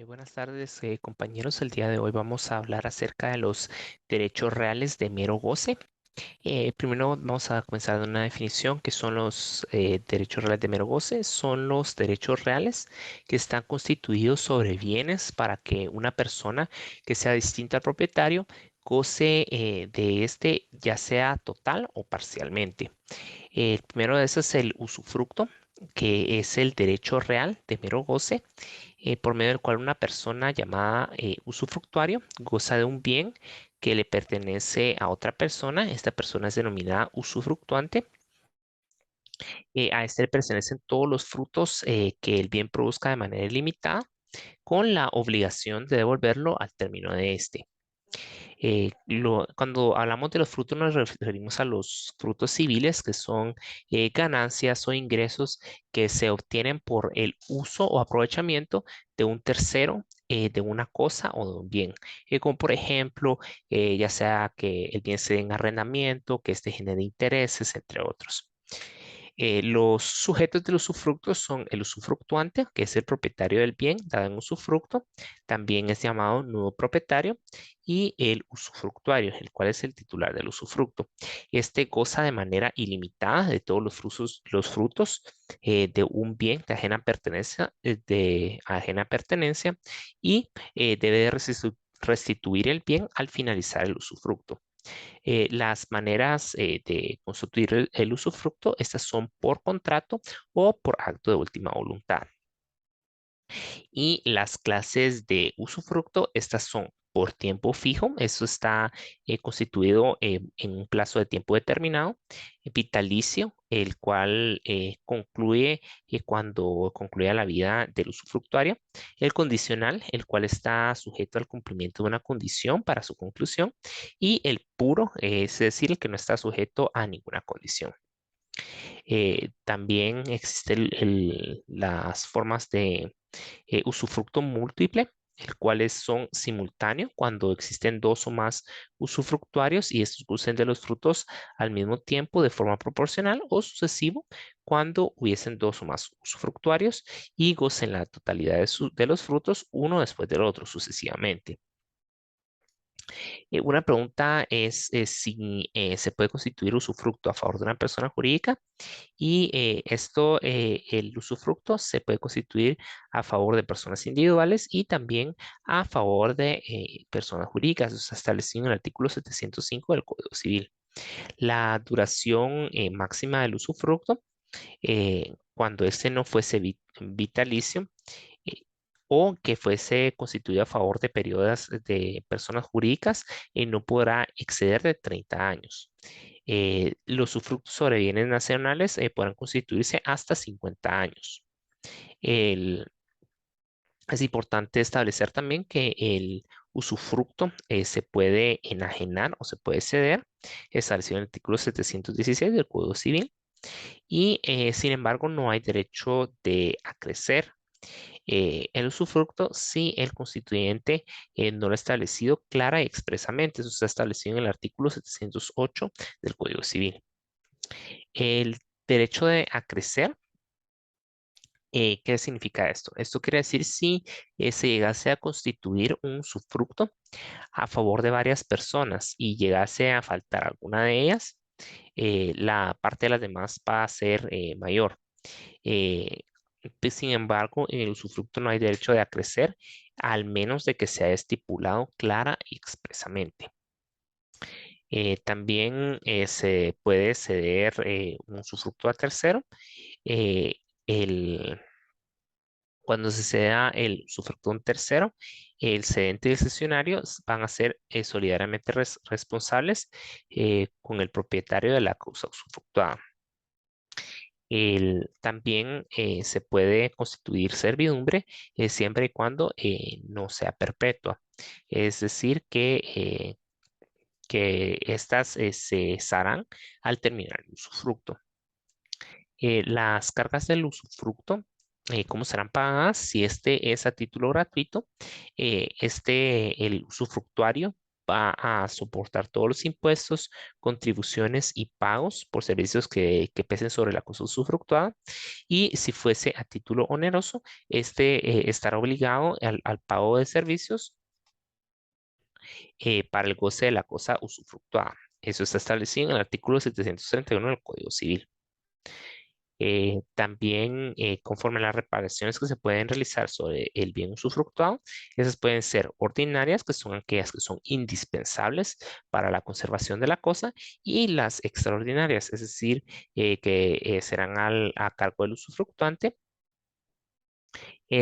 Buenas tardes, compañeros. El día de hoy vamos a hablar acerca de los derechos reales de mero goce. Primero vamos a comenzar de una definición que son los derechos reales de mero goce. Son los derechos reales que están constituidos sobre bienes para que una persona que sea distinta al propietario goce de este, ya sea total o parcialmente. El primero de esos es el usufructo, que es el derecho real de mero goce por medio del cual una persona llamada usufructuario goza de un bien que le pertenece a otra persona. Esta persona es denominada usufructuante. A este le pertenecen todos los frutos que el bien produzca de manera ilimitada, con la obligación de devolverlo al término de este. Cuando hablamos de los frutos nos referimos a los frutos civiles, que son ganancias o ingresos que se obtienen por el uso o aprovechamiento de un tercero, de una cosa o de un bien. Como por ejemplo, ya sea que el bien se dé en arrendamiento, que este genere intereses, entre otros. Los sujetos del usufructo son el usufructuante, que es el propietario del bien dado en usufructo, también es llamado nudo propietario, y el usufructuario, el cual es el titular del usufructo. Este goza de manera ilimitada de todos los frutos de un bien de ajena pertenencia y debe de restituir el bien al finalizar el usufructo. Las maneras de constituir el usufructo, estas son por contrato o por acto de última voluntad. Y las clases de usufructo, estas son por tiempo fijo, eso está constituido en un plazo de tiempo determinado, vitalicio, el cual concluye cuando concluya la vida del usufructuario, el condicional, el cual está sujeto al cumplimiento de una condición para su conclusión, y el puro, es decir, el que no está sujeto a ninguna condición. También existen las formas de usufructo múltiple, el cual son simultáneos cuando existen dos o más usufructuarios y estos gocen de los frutos al mismo tiempo de forma proporcional, o sucesivo cuando hubiesen dos o más usufructuarios y gocen la totalidad de los frutos uno después del otro sucesivamente. Una pregunta es si se puede constituir usufructo a favor de una persona jurídica. Y el usufructo se puede constituir a favor de personas individuales y también a favor de personas jurídicas. Eso está establecido en el artículo 705 del Código Civil. La duración máxima del usufructo, cuando este no fuese vitalicio, eh, o que fuese constituido a favor de periodos de personas jurídicas, no podrá exceder de 30 años. Los usufructos sobre bienes nacionales podrán constituirse hasta 50 años. El- es importante establecer también que el usufructo se puede enajenar o se puede ceder, establecido en el artículo 716 del Código Civil, y sin embargo no hay derecho de acrecer el usufructo si el constituyente no lo ha establecido clara y expresamente. Eso está establecido en el artículo 708 del Código Civil. El derecho de acrecer, ¿qué significa esto? Esto quiere decir si se llegase a constituir un usufructo a favor de varias personas y llegase a faltar alguna de ellas, la parte de las demás va a ser mayor. Eh, sin embargo, en el usufructo no hay derecho de acrecer, al menos de que sea estipulado clara y expresamente. También se puede ceder un usufructo a tercero. Eh, el, Cuando se ceda el usufructo a un tercero, el cedente y el cesionario van a ser solidariamente responsables con el propietario de la cosa usufructuada. También se puede constituir servidumbre siempre y cuando no sea perpetua. Es decir, que estas se cesarán al terminar el usufructo. Las cargas del usufructo, ¿cómo serán pagadas? Si este es a título gratuito, el usufructuario va a soportar todos los impuestos, contribuciones y pagos por servicios que pesen sobre la cosa usufructuada. Y si fuese a título oneroso, estará obligado al pago de servicios para el goce de la cosa usufructuada. Eso está establecido en el artículo 731 del Código Civil. También, conforme a las reparaciones que se pueden realizar sobre el bien usufructuado, esas pueden ser ordinarias, que son aquellas que son indispensables para la conservación de la cosa, y las extraordinarias, es decir, que serán a cargo del usufructuante,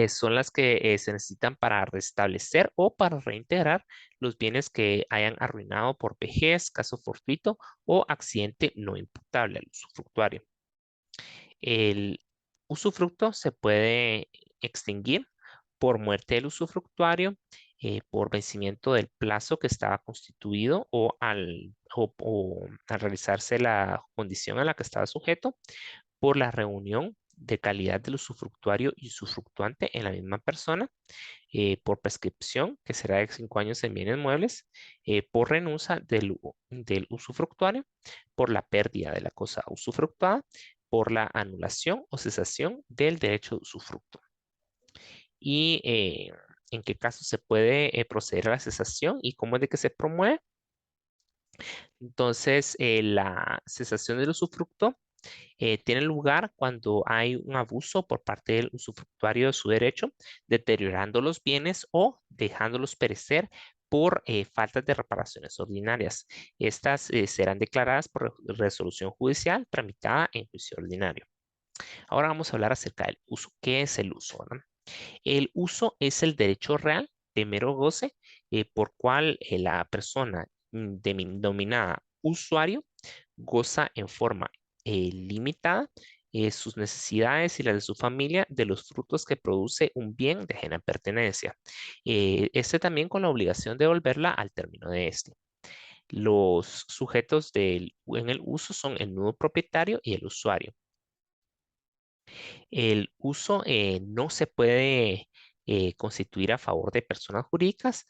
son las que se necesitan para restablecer o para reintegrar los bienes que hayan arruinado por vejez, caso fortuito o accidente no imputable al usufructuario. El usufructo se puede extinguir por muerte del usufructuario, por vencimiento del plazo que estaba constituido o al realizarse la condición a la que estaba sujeto, por la reunión de calidad del usufructuario y usufructuante en la misma persona, por prescripción, que será de 5 años en bienes muebles, por renuncia del usufructuario, por la pérdida de la cosa usufructuada, por la anulación o cesación del derecho de usufructo. Y en qué caso se puede proceder a la cesación y cómo es de que se promueve. Entonces, la cesación del usufructo tiene lugar cuando hay un abuso por parte del usufructuario de su derecho, deteriorando los bienes o dejándolos perecer por faltas de reparaciones ordinarias. Estas serán declaradas por resolución judicial tramitada en juicio ordinario. Ahora vamos a hablar acerca del uso. ¿Qué es el uso, verdad? El uso es el derecho real de mero goce por cual la persona denominada usuario goza en forma limitada sus necesidades y las de su familia de los frutos que produce un bien de ajena pertenencia. Este también con la obligación de devolverla al término de este. Los sujetos en el uso son el nudo propietario y el usuario. El uso no se puede constituir a favor de personas jurídicas,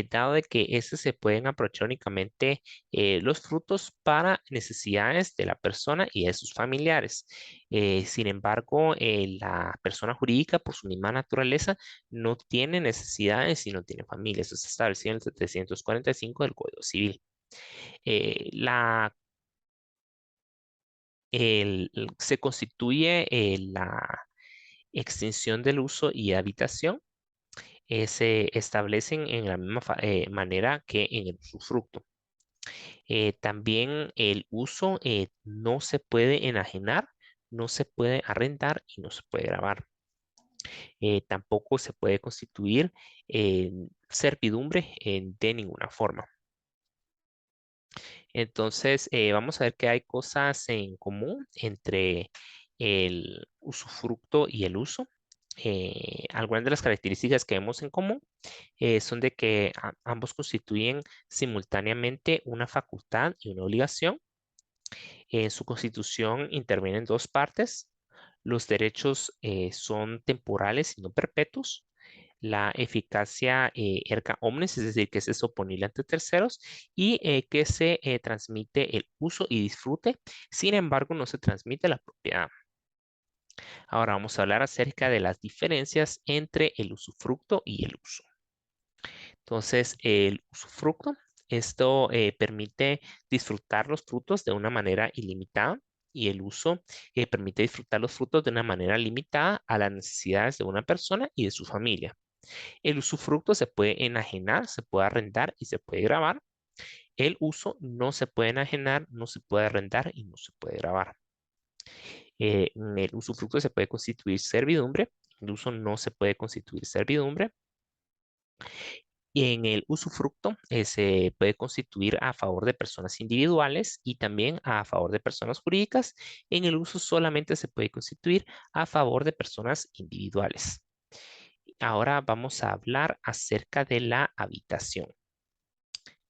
dado de que estos se pueden aprovechar únicamente los frutos para necesidades de la persona y de sus familiares. Sin embargo, la persona jurídica, por su misma naturaleza, no tiene necesidades y no tiene familia. Eso está establecido en el 745 del Código Civil. Eh, la, Se constituye la extinción del uso y habitación se establecen en la misma manera que en el usufructo. También el uso no se puede enajenar, no se puede arrendar y no se puede grabar. Tampoco se puede constituir servidumbre de ninguna forma. Entonces, vamos a ver que hay cosas en común entre el usufructo y el uso. Algunas de las características que vemos en común son de que ambos constituyen simultáneamente una facultad y una obligación. En su constitución intervienen dos partes. Los derechos son temporales y no perpetuos. La eficacia erga omnes, es decir, que es oponible ante terceros y que se transmite el uso y disfrute. Sin embargo, no se transmite la propiedad. Ahora vamos a hablar acerca de las diferencias entre el usufructo y el uso. Entonces, el usufructo, esto permite disfrutar los frutos de una manera ilimitada y el uso permite disfrutar los frutos de una manera limitada a las necesidades de una persona y de su familia. El usufructo se puede enajenar, se puede arrendar y se puede grabar. El uso no se puede enajenar, no se puede arrendar y no se puede grabar. En el usufructo se puede constituir servidumbre, el uso no se puede constituir servidumbre. Y en el usufructo se puede constituir a favor de personas individuales y también a favor de personas jurídicas. En el uso solamente se puede constituir a favor de personas individuales. Ahora vamos a hablar acerca de la habitación.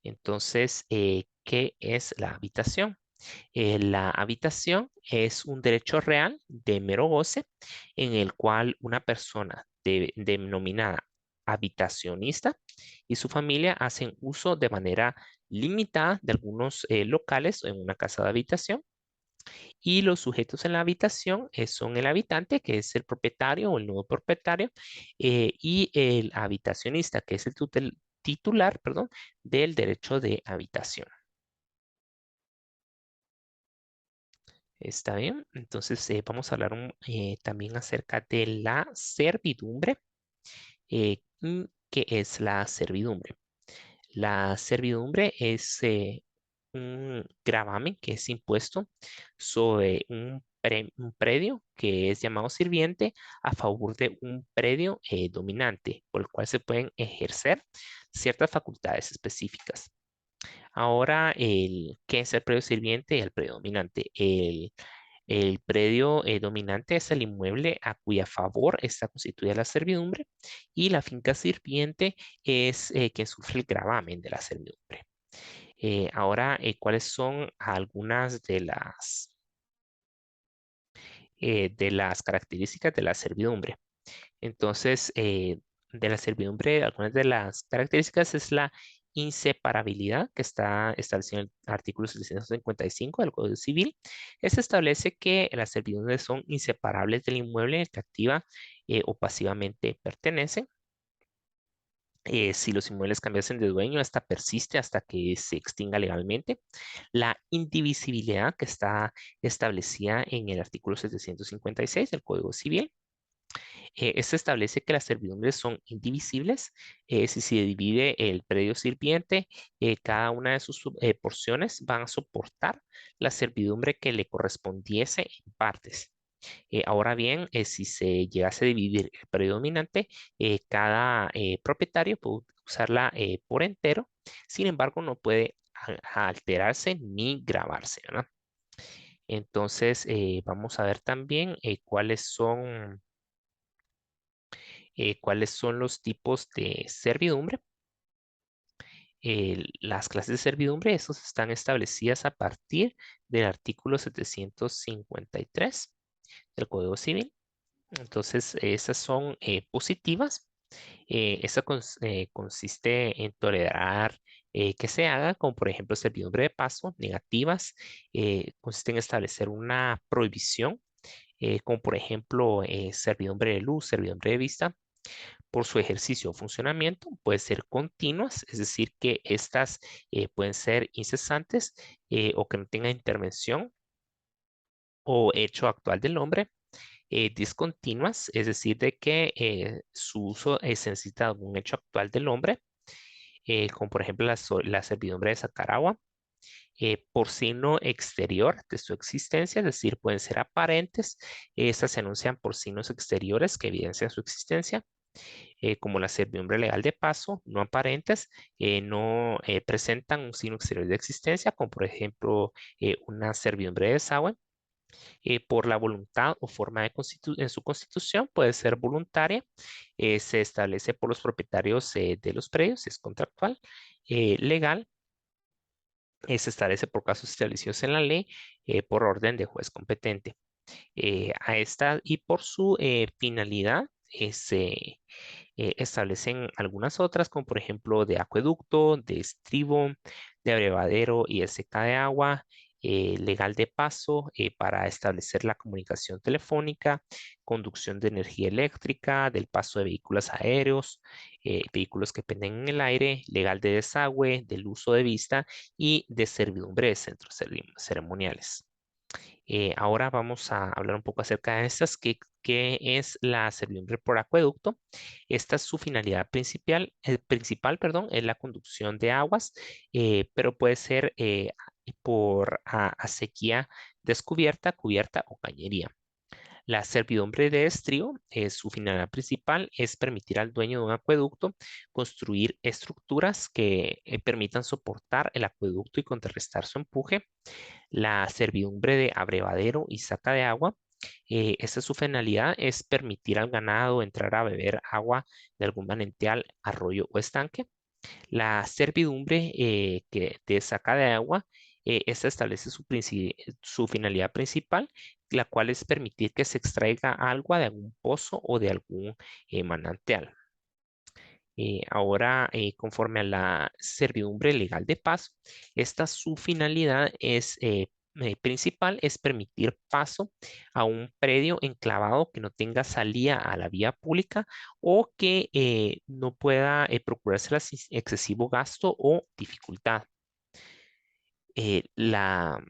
Entonces, ¿qué es la habitación? La habitación es un derecho real de mero goce en el cual una persona denominada habitacionista y su familia hacen uso de manera limitada de algunos locales en una casa de habitación. Y los sujetos en la habitación son el habitante, que es el propietario o el nuevo propietario, y el habitacionista, que es el titular, perdón, del derecho de habitación. ¿Está bien? Entonces vamos a hablar también acerca de la servidumbre. ¿Qué es la servidumbre? La servidumbre es un gravamen que es impuesto sobre un predio que es llamado sirviente a favor de un predio dominante, por el cual se pueden ejercer ciertas facultades específicas. Ahora, ¿qué es el predio sirviente y el predio dominante? El predio dominante es el inmueble a cuya favor está constituida la servidumbre y la finca sirviente es quien sufre el gravamen de la servidumbre. Ahora, ¿cuáles son algunas de las características de la servidumbre? Entonces, de la servidumbre, algunas de las características es la inseparabilidad que está establecida en el artículo 755 del Código Civil. Se establece que las servidumbres son inseparables del inmueble en el que activa o pasivamente pertenecen. Si los inmuebles cambiasen de dueño, esta persiste hasta que se extinga legalmente. La indivisibilidad que está establecida en el artículo 756 del Código Civil. Este establece que las servidumbres son indivisibles. Si se divide el predio sirviente, cada una de sus porciones van a soportar la servidumbre que le correspondiese en partes. Ahora bien, si se llegase a dividir el predio dominante, cada propietario puede usarla por entero. Sin embargo, no puede alterarse ni grabarse, ¿verdad? Entonces, vamos a ver también cuáles son los tipos de servidumbre. Las clases de servidumbre, esos están establecidas a partir del artículo 753 del Código Civil. Entonces, esas son positivas. Esa consiste en tolerar que se haga, como por ejemplo servidumbre de paso. Negativas consiste en establecer una prohibición, como por ejemplo servidumbre de luz, servidumbre de vista, por su ejercicio o funcionamiento. Puede ser continuas, es decir, que estas pueden ser incesantes o que no tengan intervención o hecho actual del hombre. Discontinuas, es decir, de que su uso es necesita algún hecho actual del hombre, como por ejemplo la servidumbre de sacar agua. Por signo exterior de su existencia, es decir, pueden ser aparentes. Estas se anuncian por signos exteriores que evidencian su existencia, como la servidumbre legal de paso, no aparentes, no presentan un signo exterior de existencia, como por ejemplo una servidumbre de desagüe. Por la voluntad o forma en su constitución, puede ser voluntaria. Se establece por los propietarios de los predios, es contractual. Legal, se establece por casos establecidos en la ley por orden de juez competente. A esta y por su finalidad se establecen algunas otras, como por ejemplo de acueducto, de estribo, de abrevadero y de seca de agua, legal de paso para establecer la comunicación telefónica, conducción de energía eléctrica, del paso de vehículos aéreos, vehículos que penden en el aire, legal de desagüe, del uso de vista y de servidumbre de centros ceremoniales. Ahora vamos a hablar un poco acerca de estas, qué es la servidumbre por acueducto. Esta es su finalidad principal, perdón, es la conducción de aguas, pero puede ser por acequia descubierta, cubierta o cañería. La servidumbre de estrío, su finalidad principal es permitir al dueño de un acueducto construir estructuras que permitan soportar el acueducto y contrarrestar su empuje. La servidumbre de abrevadero y saca de agua, esta es su finalidad, es permitir al ganado entrar a beber agua de algún manantial, arroyo o estanque. La servidumbre de saca de agua, esta establece su finalidad principal, la cual es permitir que se extraiga agua de algún pozo o de algún manantial. Ahora, conforme a la servidumbre legal de paso, su finalidad principal es permitir paso a un predio enclavado que no tenga salida a la vía pública o que no pueda procurarse excesivo gasto o dificultad. Eh, la,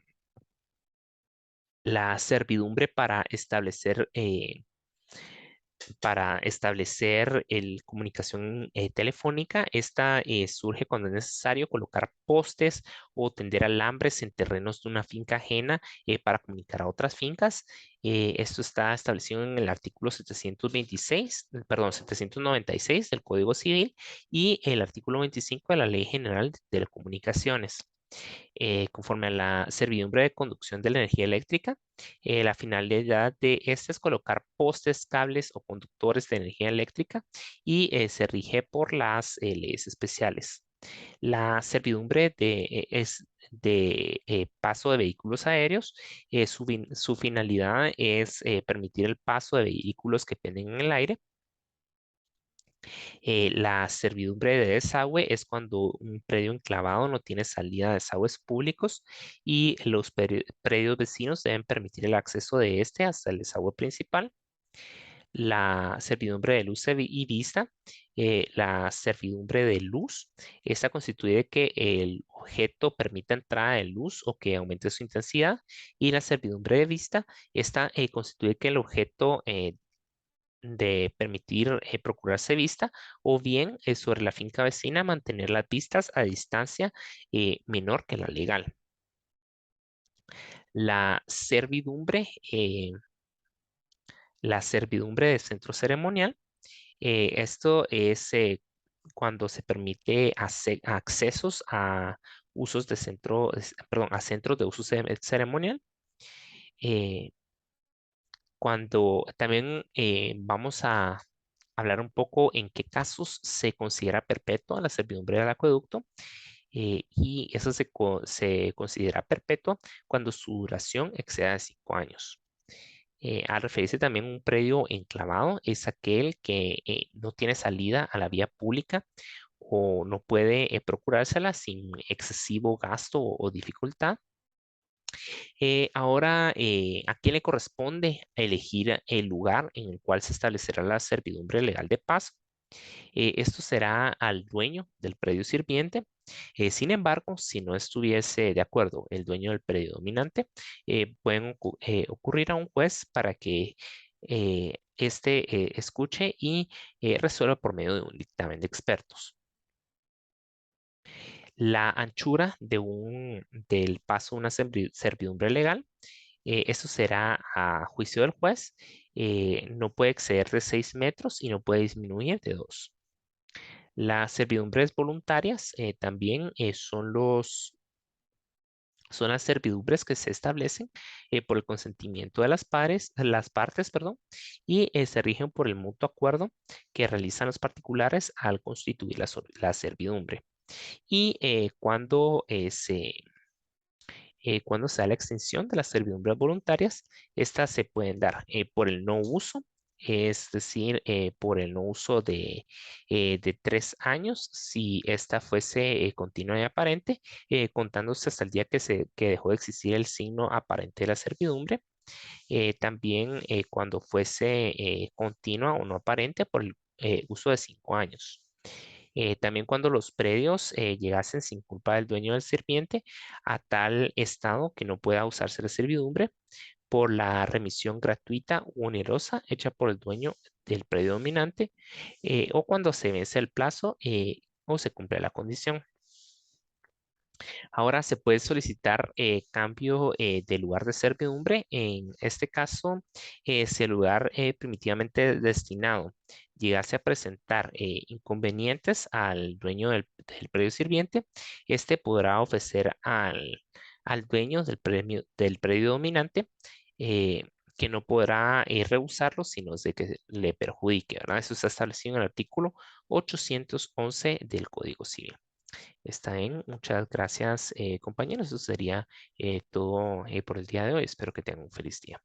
la servidumbre para establecer el comunicación telefónica. Esta surge cuando es necesario colocar postes o tender alambres en terrenos de una finca ajena para comunicar a otras fincas. Esto está establecido en el artículo 796 del Código Civil y el artículo 25 de la Ley General de Telecomunicaciones. Conforme a la servidumbre de conducción de la energía eléctrica, la finalidad de esta es colocar postes, cables o conductores de energía eléctrica y se rige por las leyes especiales. La servidumbre de paso de vehículos aéreos. Su finalidad es permitir el paso de vehículos que penden en el aire. La servidumbre de desagüe es cuando un predio enclavado no tiene salida de desagües públicos y los predios vecinos deben permitir el acceso de este hasta el desagüe principal. La servidumbre de luz y vista. La servidumbre de luz. Esta constituye que el objeto permita entrada de luz o que aumente su intensidad. Y la servidumbre de vista. Esta constituye que el objeto de permitir procurarse vista o bien sobre la finca vecina mantener las vistas a distancia menor que la legal. La servidumbre, eh, la servidumbre de centro ceremonial. Esto es cuando se permite accesos a usos de perdón, a centros de uso ceremonial. Eh, Cuando también vamos a hablar un poco en qué casos se considera perpetua la servidumbre del acueducto. Y eso se considera perpetua cuando su duración exceda de 5 años. Al referirse también a un predio enclavado, es aquel que no tiene salida a la vía pública o no puede procurársela sin excesivo gasto o dificultad. Ahora, ¿a quién le corresponde elegir el lugar en el cual se establecerá la servidumbre legal de paso? Esto será al dueño del predio sirviente. Sin embargo, si no estuviese de acuerdo el dueño del predio dominante, pueden ocurrir a un juez para que escuche y resuelva por medio de un dictamen de expertos. La anchura del paso de una servidumbre legal. Esto será a juicio del juez. No puede exceder de 6 metros y no puede disminuir de 2. Las servidumbres voluntarias también son las servidumbres que se establecen por el consentimiento de las partes, perdón, y se rigen por el mutuo acuerdo que realizan los particulares al constituir la servidumbre. Y cuando se da la extinción de las servidumbres voluntarias, estas se pueden dar por el no uso, es decir, por el no uso de 3 años, si esta fuese continua y aparente, contándose hasta el día que dejó de existir el signo aparente de la servidumbre. También cuando fuese continua o no aparente por el uso de 5 años. También cuando los predios llegasen sin culpa del dueño del sirviente a tal estado que no pueda usarse la servidumbre por la remisión gratuita u onerosa hecha por el dueño del predio dominante o cuando se vence el plazo o se cumple la condición. Ahora se puede solicitar cambio de lugar de servidumbre. En este caso, si el lugar primitivamente destinado llegase a presentar inconvenientes al dueño del predio sirviente, este podrá ofrecer al dueño del predio dominante eh, que no podrá rehusarlo, sino de que le perjudique, ¿verdad? Eso está establecido en el artículo 811 del Código Civil. Está bien, muchas gracias, compañeros. Eso sería todo por el día de hoy. Espero que tengan un feliz día.